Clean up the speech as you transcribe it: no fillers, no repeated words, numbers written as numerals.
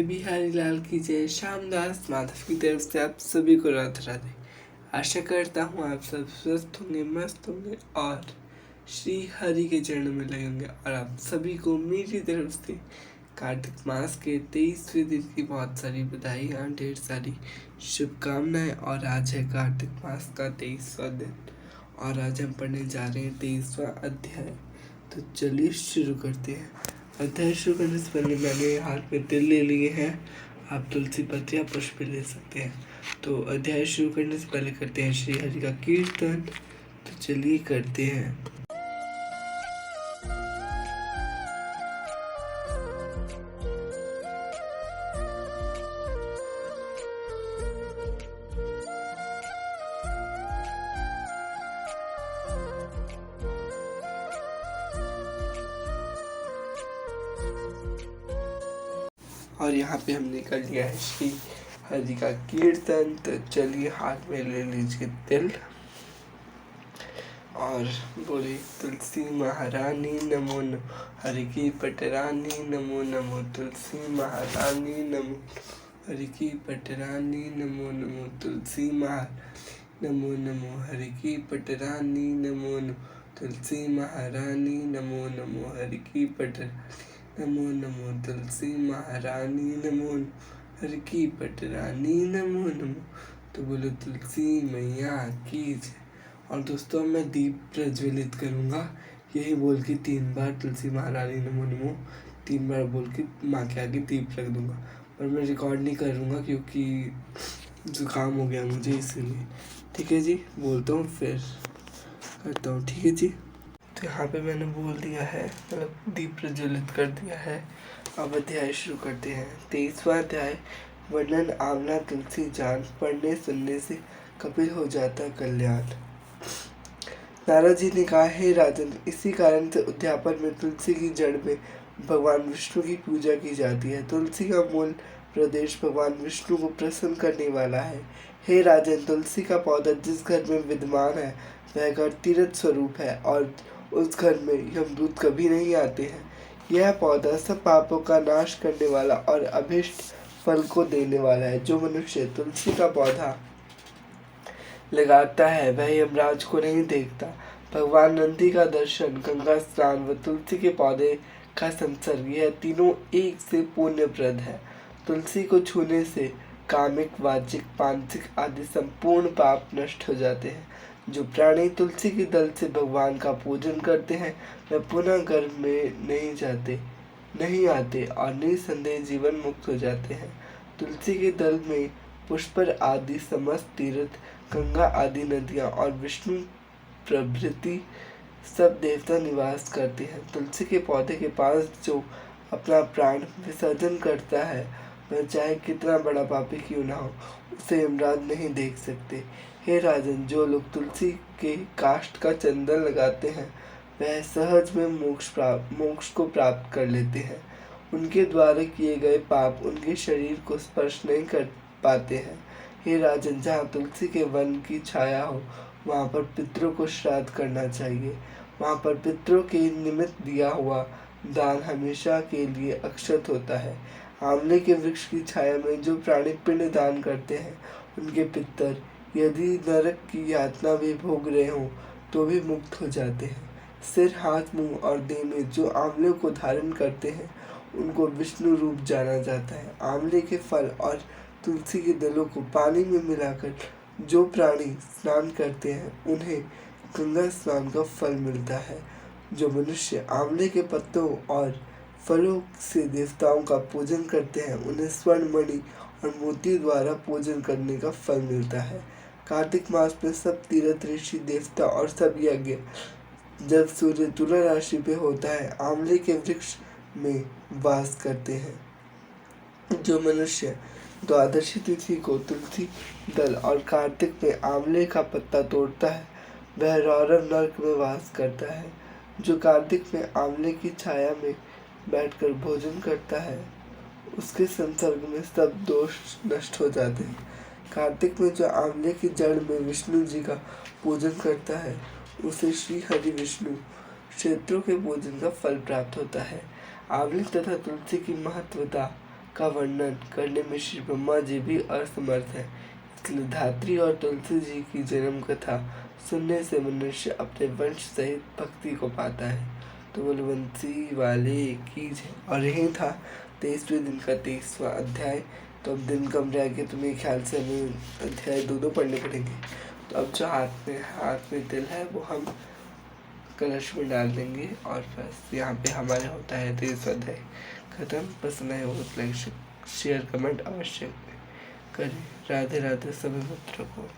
बांके बिहारी लाल की जय। श्यामदास माधव की तरफ से आप सभी को राधे राधे। आशा करता हूँ आप सब स्वस्थ होंगे, मस्त होंगे और श्री हरि के चरणों में लगे होंगे। और आप सभी को मेरी तरफ से कार्तिक मास के 23वें दिन की बहुत सारी बधाइयाँ, ढेर सारी शुभकामनाएं। और आज है कार्तिक मास का 23वां दिन और आज हम पढ़ने जा रहे हैं 23वां अध्याय। तो चलिए शुरू करते हैं। अध्याय शुरू करने से पहले मैंने हाथ में तिल ले लिए हैं, आप तुलसी पत्र या पुष्प भी ले सकते हैं। तो अध्याय शुरू करने से पहले करते हैं श्री हरि का कीर्तन। तो चलिए करते हैं। और यहाँ पे हमने कर लिया है श्री हरि का कीर्तन। तो चलिए हाथ में ले लीजिए तिल और बोले तुलसी महारानी नमो नमो, हरि की पटरानी नमो नमो, तुलसी महारानी नमो, हरि की पटरानी नमो नमो, तुलसी महारानी नमो नमो, हरि की पटरानी नमो नमो, तुलसी महारानी नमो नमो, हरि की पटरानी नमो नमो, तुलसी महारानी नमो, हरि की पटरानी नमो नमो। तो बोलो तुलसी मैया की जय। और दोस्तों मैं दीप प्रज्वलित करूँगा, यही बोल के 3 बार तुलसी महारानी नमो नमो 3 बार बोल के माँ के आगे दीप रख दूँगा। पर मैं रिकॉर्ड नहीं करूँगा क्योंकि जुकाम हो गया मुझे, इसीलिए। ठीक है जी, बोलता हूँ फिर करता हूँ। ठीक है जी। तो यहाँ पे मैंने बोल दिया है, मतलब दीप प्रज्वलित कर दिया है। अब अध्याय शुरू करते हैं। 23वां अध्याय, वर्णन आंवला तुलसी जान, पढ़ने सुनने से कपिल हो जाता कल्याण। नारद जी ने कहा, हे राजन, इसी कारण से उद्यापन में तुलसी की जड़ में भगवान विष्णु की पूजा की जाती है। तुलसी का मूल प्रदेश भगवान विष्णु को प्रसन्न करने वाला है। हे राजन, तुलसी का पौधा जिस घर में विद्यमान है वह घर तीर्थ स्वरूप है और उस घर में यमदूत कभी नहीं आते हैं। यह पौधा सब पापों का नाश करने वाला और अभिष्ट फल को देने वाला है। जो मनुष्य तुलसी का पौधा लगाता है वह यमराज को नहीं देखता। भगवान नंदी का दर्शन, गंगा स्नान व तुलसी के पौधे का संसर्ग, यह तीनों एक से पुण्यप्रद है। तुलसी को छूने से कामिक, वाचिक, मानसिक आदि संपूर्ण पाप नष्ट हो जाते हैं। जो प्राणी तुलसी के दल से भगवान का पूजन करते हैं वे पुनः गर्भ में नहीं आते और निसंदेह जीवन मुक्त हो जाते हैं। तुलसी के दल में पुष्कर आदि समस्त तीर्थ, गंगा आदि नदियाँ और विष्णु प्रभृति सब देवता निवास करते हैं। तुलसी के पौधे के पास जो अपना प्राण विसर्जन करता है वह चाहे कितना बड़ा पापी क्यों ना हो, उसे यमराज नहीं देख सकते। हे राजन, जो लोग तुलसी के काष्ठ का चंदन लगाते हैं वह सहज में मोक्ष को प्राप्त कर लेते हैं। उनके द्वारा किए गए पाप उनके शरीर को स्पर्श नहीं कर पाते हैं। हे राजन, जहाँ तुलसी के वन की छाया हो वहाँ पर पितरों को श्राद्ध करना चाहिए। वहाँ पर पितरों के निमित्त दिया हुआ दान हमेशा के लिए अक्षत होता है। आंवले के वृक्ष की छाया में जो प्राणी पिंड दान करते हैं उनके पितर यदि नरक की यातना भी भोग रहे हों तो भी मुक्त हो जाते हैं। सिर, हाथ, मुंह और देह में जो आंवले को धारण करते हैं उनको विष्णु रूप जाना जाता है। आंवले के फल और तुलसी के दलों को पानी में मिलाकर जो प्राणी स्नान करते हैं उन्हें गंगा स्नान का फल मिलता है। जो मनुष्य आंवले के पत्तों और फलों से देवताओं का पूजन करते हैं उन्हें स्वर्ण, मणि और मोती द्वारा पूजन करने का फल मिलता है। कार्तिक मास में सब तीर्थ, ऋषि, देवता और सब यज्ञ जब सूर्य तुला राशि पे होता है आंवले के वृक्ष में वास करते हैं। जो मनुष्य द्वादशी तिथि को तुलसी दल और कार्तिक में आंवले का पत्ता तोड़ता है वह रौरव नरक में वास करता है। जो कार्तिक में आंवले की छाया में बैठकर भोजन करता है उसके संसर्ग में सब दोष नष्ट हो जाते हैं। कार्तिक में जो आंवले की जड़ में विष्णु जी का पूजन करता है उसे श्री हरि विष्णु क्षेत्रों के पूजन का फल प्राप्त होता है। आंवले तथा तुलसी की महत्वता का वर्णन करने में श्री ब्रह्मा जी भी असमर्थ है। इसलिए धात्री और तुलसी जी की जन्म कथा सुनने से मनुष्य अपने वंश सहित भक्ति को पाता है। तो बलवंती वाले की जय। और यही था 23वें दिन का 23वां अध्याय। तो अब दिन कम रह गया, तो मेरे ख्याल से हमें अध्याय 2 पढ़ने पड़ेंगे। तो अब जो हाथ में तिल है वो हम कलश में डाल देंगे और बस यहाँ पे हमारे होता है 23वां अध्याय खत्म। पसंद आए हो तो लाइक शेयर कमेंट अवश्य करें। राधे राधे सभी मित्रों को।